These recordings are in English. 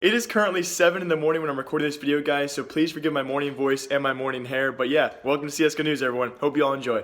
It is currently 7 in the morning when I'm recording this video, guys, so please forgive my morning voice and my morning hair. But yeah, welcome to CSGO News, everyone. Hope you all enjoy.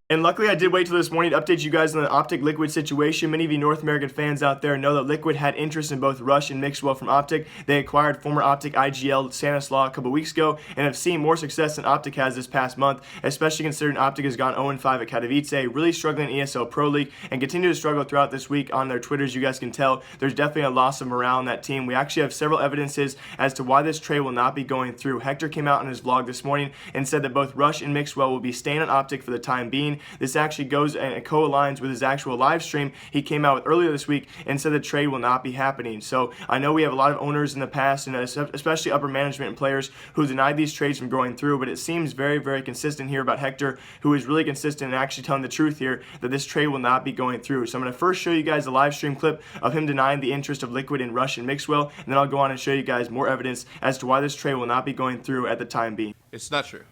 And luckily, I did wait till this morning to update you guys on the OpTic Liquid situation. Many of you North American fans out there know that Liquid had interest in both Rush and Mixwell from OpTic. They acquired former OpTic IGL Stanislaw a couple weeks ago and have seen more success than OpTic has this past month, especially considering OpTic has gone 0-5 at Katowice, really struggling in ESL Pro League, and continue to struggle throughout this week on their Twitters. You guys can tell there's definitely a loss of morale in that team. We actually have several evidences as to why this trade will not be going through. Hector came out in his vlog this morning and said that both Rush and Mixwell will be staying on OpTic for the time being. This actually goes and co-aligns with his actual live stream he came out with earlier this week and said the trade will not be happening. So I know we have a lot of owners in the past, and especially upper management and players who denied these trades from going through, but it seems very, very consistent here about Hector, who is really consistent and actually telling the truth here that this trade will not be going through. So I'm going to first show you guys the live stream clip of him denying the interest of Liquid and Rush and Mixwell, and then I'll go on and show you guys more evidence as to why this trade will not be going through at the time being. It's not true.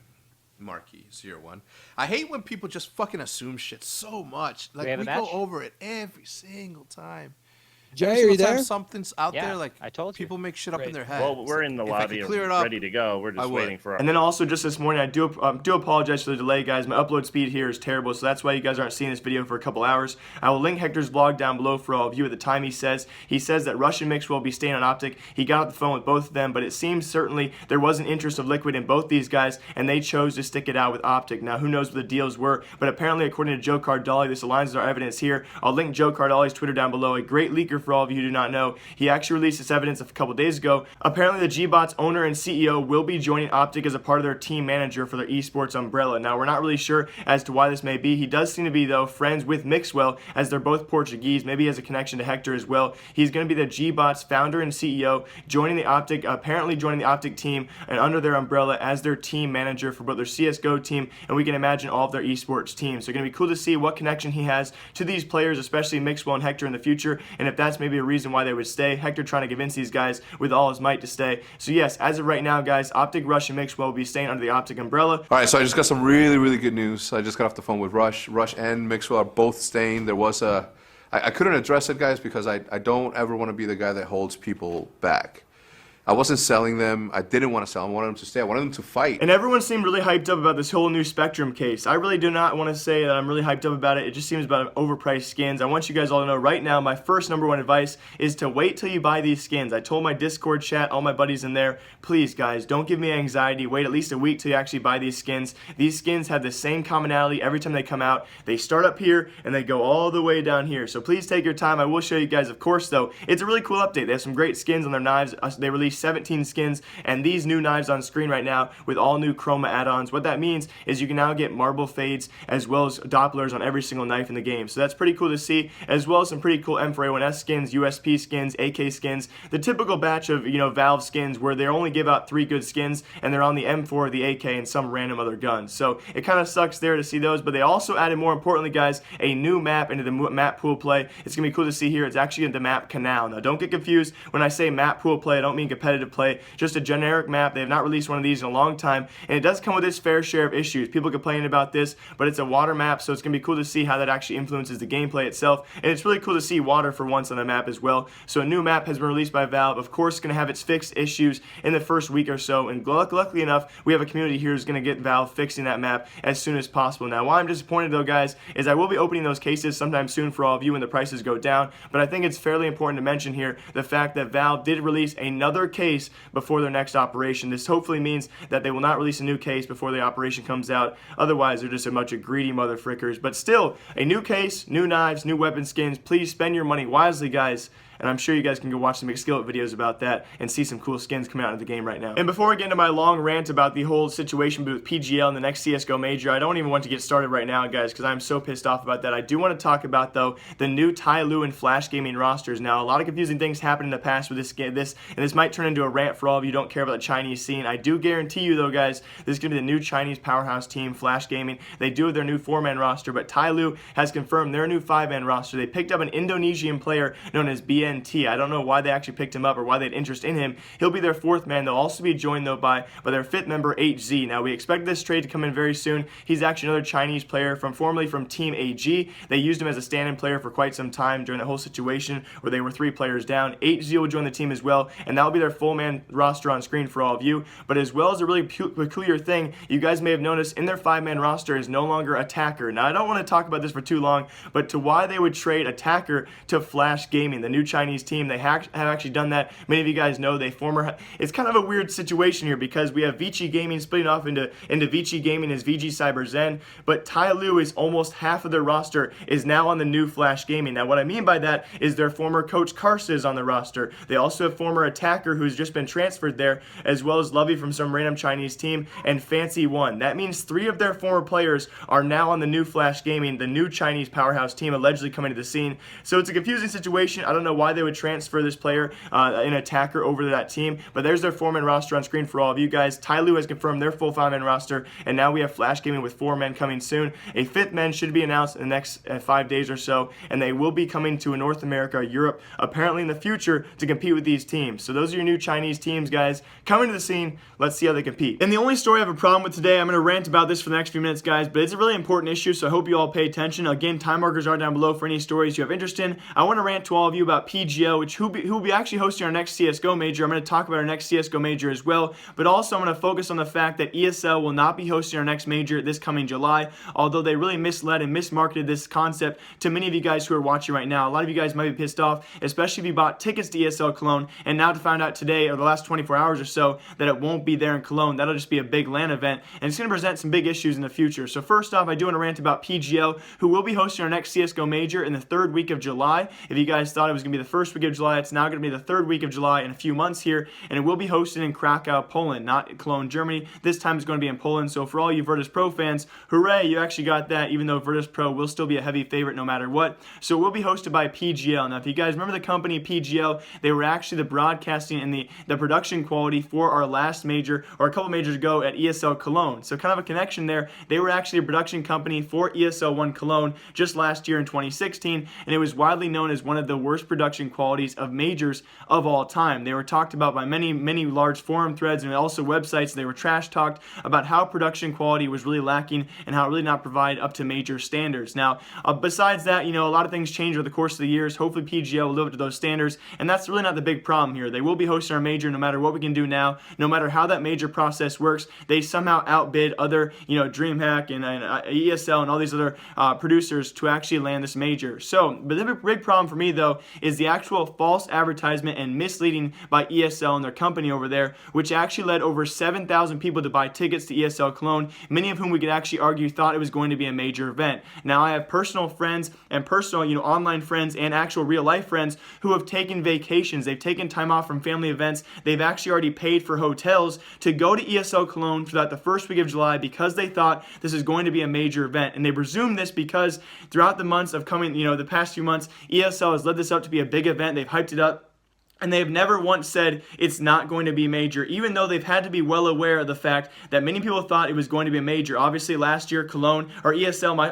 Marquee 01. I hate when people just fucking assume shit so much. Like we go over it every single time. Jay, are you there? Something's out there, like I told you. people make shit up in their head. Well, we're in the lobby ready to go. We're just waiting for our... And then also just this morning, I do apologize for the delay, guys. My upload speed here is terrible, so that's why you guys aren't seeing this video for a couple hours. I will link Hector's vlog down below for all of you at the time he says. He says that Rush and Mix will be staying on OpTic. He got off the phone with both of them, but it seems certainly there was an interest of Liquid in both these guys, and they chose to stick it out with OpTic. Now, who knows what the deals were, but apparently, according to Joe Cardali, this aligns with our evidence here. I'll link Joe Cardali's Twitter down below, a great leaker for all of you who do not know. He actually released this evidence a couple days ago. Apparently, the Gbots owner and CEO will be joining OpTic as a part of their team manager for their esports umbrella. Now, we're not really sure as to why this may be. He does seem to be, though, friends with Mixwell, as they're both Portuguese. Maybe he has a connection to Hector as well. He's going to be the Gbots founder and CEO, joining the OpTic, apparently joining the OpTic team and under their umbrella as their team manager for both their CSGO team, and we can imagine all of their esports teams. So it's going to be cool to see what connection he has to these players, especially Mixwell and Hector in the future, and if that's maybe a reason why they would stay. Hector trying to convince these guys with all his might to stay. So yes, as of right now, guys, OpTic, Rush, and Mixwell will be staying under the OpTic umbrella. All right, so I just got some really, really good news. I just got off the phone with Rush. Rush and Mixwell are both staying. There was I couldn't address it, guys, because I don't ever want to be the guy that holds people back. I wasn't selling them. I didn't want to sell them. I wanted them to stay. I wanted them to fight. And everyone seemed really hyped up about this whole new Spectrum case. I really do not want to say that I'm really hyped up about it. It just seems about overpriced skins. I want you guys all to know right now, my first #1 advice is to wait till you buy these skins. I told my Discord chat, all my buddies in there, please guys, don't give me anxiety. Wait at least a week till you actually buy these skins. These skins have the same commonality every time they come out. They start up here and they go all the way down here. So please take your time. I will show you guys, of course, though. It's a really cool update. They have some great skins on their knives. They released 17 skins, and these new knives on screen right now with all new chroma add-ons. What that means is you can now get marble fades as well as Dopplers on every single knife in the game. So that's pretty cool to see, as well as some pretty cool M4A1S skins, USP skins, AK skins, the typical batch of, Valve skins where they only give out 3 good skins and they're on the M4, the AK, and some random other guns. So it kind of sucks there to see those, but they also added, more importantly, guys, a new map into the map pool play. It's going to be cool to see here. It's actually in the map Canal. Now, don't get confused. When I say map pool play, I don't mean competitive play. Just a generic map. They have not released one of these in a long time, and it does come with its fair share of issues. People complaining about this, but it's a water map, so it's going to be cool to see how that actually influences the gameplay itself, and it's really cool to see water for once on the map as well. So a new map has been released by Valve. Of course, it's going to have its fixed issues in the first week or so, and luckily enough, we have a community here who's going to get Valve fixing that map as soon as possible. Now, why I'm disappointed, though, guys, is I will be opening those cases sometime soon for all of you when the prices go down, but I think it's fairly important to mention here the fact that Valve did release another case before their next operation. This hopefully means that they will not release a new case before the operation comes out. Otherwise, they're just a bunch of greedy motherfrickers. But still, a new case, new knives, new weapon skins. Please spend your money wisely, guys. And I'm sure you guys can go watch some Mixlead videos about that and see some cool skins coming out of the game right now. And before I get into my long rant about the whole situation with PGL and the next CSGO major, I don't even want to get started right now, guys, because I'm so pissed off about that. I do want to talk about, though, the new Tyloo and Flash Gaming rosters. Now, a lot of confusing things happened in the past with and this might turn into a rant for all of you who don't care about the Chinese scene. I do guarantee you, though, guys, this is going to be the new Chinese powerhouse team, Flash Gaming. They do have their new 4-man roster, but Tyloo has confirmed their new 5-man roster. They picked up an Indonesian player known as BN TNT. I don't know why they actually picked him up or why they had interest in him. He'll be their 4th man. They'll also be joined, though, by their 5th member, HZ. Now, we expect this trade to come in very soon. He's actually another Chinese player formerly from Team AG. They used him as a stand-in player for quite some time during the whole situation where they were 3 players down. HZ will join the team as well, and that will be their full-man roster on screen for all of you. But as well as a really peculiar thing, you guys may have noticed in their 5-man roster is no longer Attacker. Now, I don't want to talk about this for too long, but to why they would trade Attacker to Flash Gaming, the new Chinese team. They have actually done that. Many of you guys know it's kind of a weird situation here because we have Vici Gaming splitting off into Vici Gaming as VG Cyber Zen, but Tyloo is almost half of their roster is now on the new Flash Gaming. Now, what I mean by that is their former coach Karsa is on the roster. They also have former Attacker who's just been transferred there, as well as Lovey from some random Chinese team, and Fancy One. That means 3 of their former players are now on the new Flash Gaming, the new Chinese powerhouse team allegedly coming to the scene. So it's a confusing situation. I don't know why they would transfer this player, an Attacker, over to that team, but there's their 4-man roster on screen for all of you guys. Tyloo has confirmed their full 5-man roster, and now we have Flash Gaming with 4 men coming soon. A 5th man should be announced in the next 5 days or so, and they will be coming to North America, Europe, apparently in the future to compete with these teams. So those are your new Chinese teams, guys, coming to the scene. Let's see how they compete. And the only story I have a problem with today, I'm going to rant about this for the next few minutes, guys, but it's a really important issue, so I hope you all pay attention. Again, time markers are down below for any stories you have interest in. I want to rant to all of you about PGO, who will be actually hosting our next CSGO major. I'm going to talk about our next CSGO major as well, but also I'm going to focus on the fact that ESL will not be hosting our next major this coming July, although they really misled and mismarketed this concept to many of you guys who are watching right now. A lot of you guys might be pissed off, especially if you bought tickets to ESL Cologne, and now to find out today, or the last 24 hours or so, that it won't be there in Cologne. That'll just be a big LAN event, and it's going to present some big issues in the future. So first off, I do want to rant about PGO, who will be hosting our next CSGO major in the 3rd week of July. If you guys thought it was going to be the 1st week of July, it's now going to be the 3rd week of July in a few months here, and it will be hosted in Krakow, Poland, not Cologne, Germany. This time it's going to be in Poland, so for all you Virtus Pro fans, hooray, you actually got that, even though Virtus Pro will still be a heavy favorite no matter what. So it will be hosted by PGL. Now, if you guys remember the company PGL, they were actually the broadcasting and the production quality for our last major, or a couple majors ago, at ESL Cologne. So kind of a connection there. They were actually a production company for ESL 1 Cologne just last year in 2016, and it was widely known as one of the worst production qualities of majors of all time. They were talked about by many large forum threads and also websites. They were trash talked about how production quality was really lacking and how it really not provide up to major standards. Now, besides that, a lot of things change over the course of the years. Hopefully PGL will live up to those standards, and that's really not the big problem here. They will be hosting our major no matter what we can do now, no matter how that major process works. They somehow outbid other, DreamHack and ESL and all these other producers to actually land this major. So, but the big problem for me, though, is the actual false advertisement and misleading by ESL and their company over there, which actually led over 7,000 people to buy tickets to ESL Cologne, many of whom we could actually argue thought it was going to be a major event. Now, I have personal friends and personal, online friends and actual real life friends who have taken vacations. They've taken time off from family events. They've actually already paid for hotels to go to ESL Cologne throughout the 1st week of July because they thought this is going to be a major event. And they presume this because throughout the months of coming, the past few months, ESL has led this up to be a big event. They've hyped it up. And they've never once said it's not going to be major, even though they've had to be well aware of the fact that many people thought it was going to be a major. Obviously, last year, ESL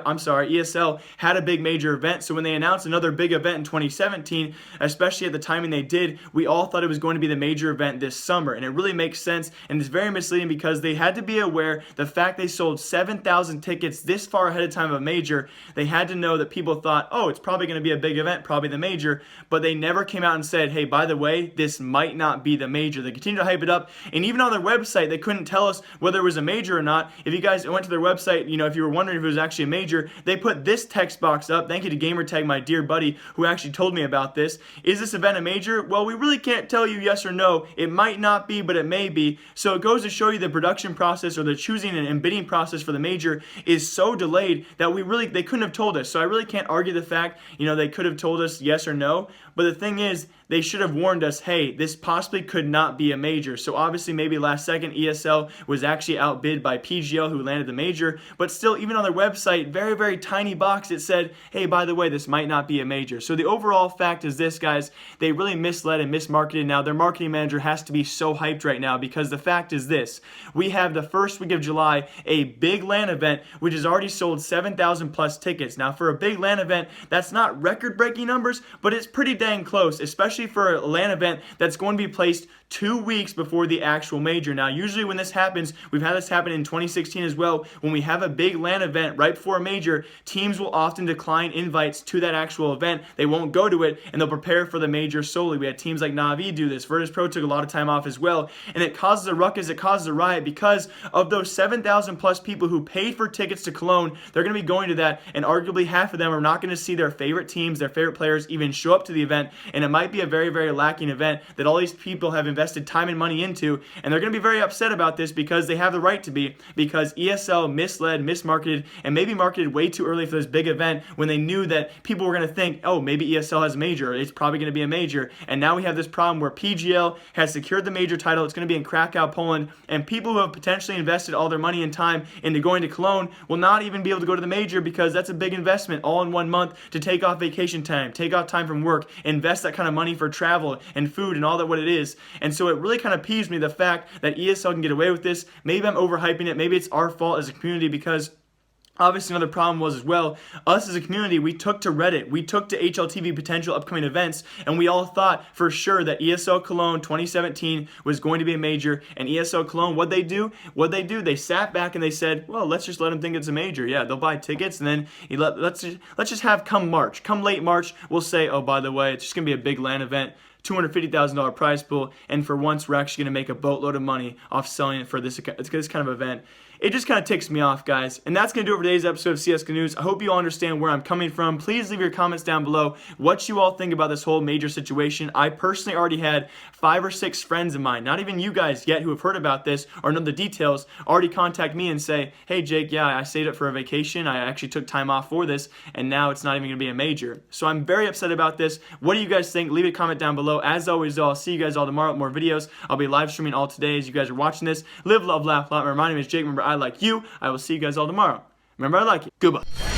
had a big major event. So when they announced another big event in 2017, especially at the timing they did, we all thought it was going to be the major event this summer. And it really makes sense, and it's very misleading because they had to be aware the fact they sold 7,000 tickets this far ahead of time of a major. They had to know that people thought, oh, it's probably going to be a big event, probably the major, but they never came out and said, hey, by the way, this might not be the major. They continue to hype it up, and even on their website, they couldn't tell us whether it was a major or not. If you guys went to their website, if you were wondering if it was actually a major, they put this text box up. Thank you to Gamertag, my dear buddy, who actually told me about this. Is this event a major? Well, we really can't tell you yes or no. It might not be, but it may be. So it goes to show you the production process or the choosing and bidding process for the major is so delayed that they couldn't have told us. So I really can't argue the fact, they could have told us yes or no. But the thing is, they should have warned us, hey, this possibly could not be a major. So obviously maybe last second ESL was actually outbid by PGL, who landed the major, but still, even on their website, very, very tiny box, it said, hey, by the way, this might not be a major. So the overall fact is this, guys, they really misled and mismarketed. Now their marketing manager has to be so hyped right now, because the fact is this: we have the first week of July, a big LAN event, which has already sold 7,000 plus tickets. Now for a big LAN event, that's not record-breaking numbers, but it's pretty dang close, especially for a LAN event that's going to be placed 2 weeks before the actual major. Now usually when this happens, we've had this happen in 2016 as well, when we have a big LAN event right before a major, teams will often decline invites to that actual event. They won't go to it, and they'll prepare for the major solely. We had teams like Na'Vi do this. Virtus Pro took a lot of time off as well, and it causes a ruckus, it causes a riot, because of those 7,000 plus people who paid for tickets to Cologne. They're going to be going to that, and arguably half of them are not going to see their favorite teams, their favorite players even show up to the event, and it might be a very, very lacking event that all these people have invested time and money into, and they're going to be very upset about this, because they have the right to be, because ESL misled, mismarketed, and maybe marketed way too early for this big event when they knew that people were going to think, oh, maybe ESL has a major, it's probably going to be a major. And now we have this problem where PGL has secured the major title. It's going to be in Krakow, Poland, and people who have potentially invested all their money and time into going to Cologne will not even be able to go to the major, because that's a big investment all in 1 month to take off vacation time, take off time from work, invest that kind of money for travel and food and all that what it is. And so it really kind of peeves me, the fact that ESL can get away with this. Maybe I'm overhyping it. Maybe it's our fault as a community, because obviously another problem was as well, us as a community, we took to Reddit, we took to HLTV potential upcoming events, and we all thought for sure that ESL Cologne 2017 was going to be a major. And ESL Cologne, what'd they do? They sat back and they said, well, let's just let them think it's a major. Yeah, they'll buy tickets, and then let's just have come late March, we'll say, oh, by the way, it's just going to be a big LAN event, $250,000 prize pool, and for once we're actually going to make a boatload of money off selling it for this kind of event. It just kind of ticks me off, guys. And that's going to do it for today's episode of CSGO News. I hope you all understand where I'm coming from. Please leave your comments down below what you all think about this whole major situation. I personally already had 5 or 6 friends of mine, not even you guys yet, who have heard about this or know the details, already contact me and say, hey Jake, yeah, I saved up for a vacation, I actually took time off for this, and now it's not even going to be a major. So I'm very upset about this. What do you guys think? Leave a comment down below. As always, though, I'll see you guys all tomorrow with more videos. I'll be live streaming all today as you guys are watching this. Live, love, laugh, lot. My name is Jake. Remember, I like you. I will see you guys all tomorrow. Remember, I like you. Goodbye.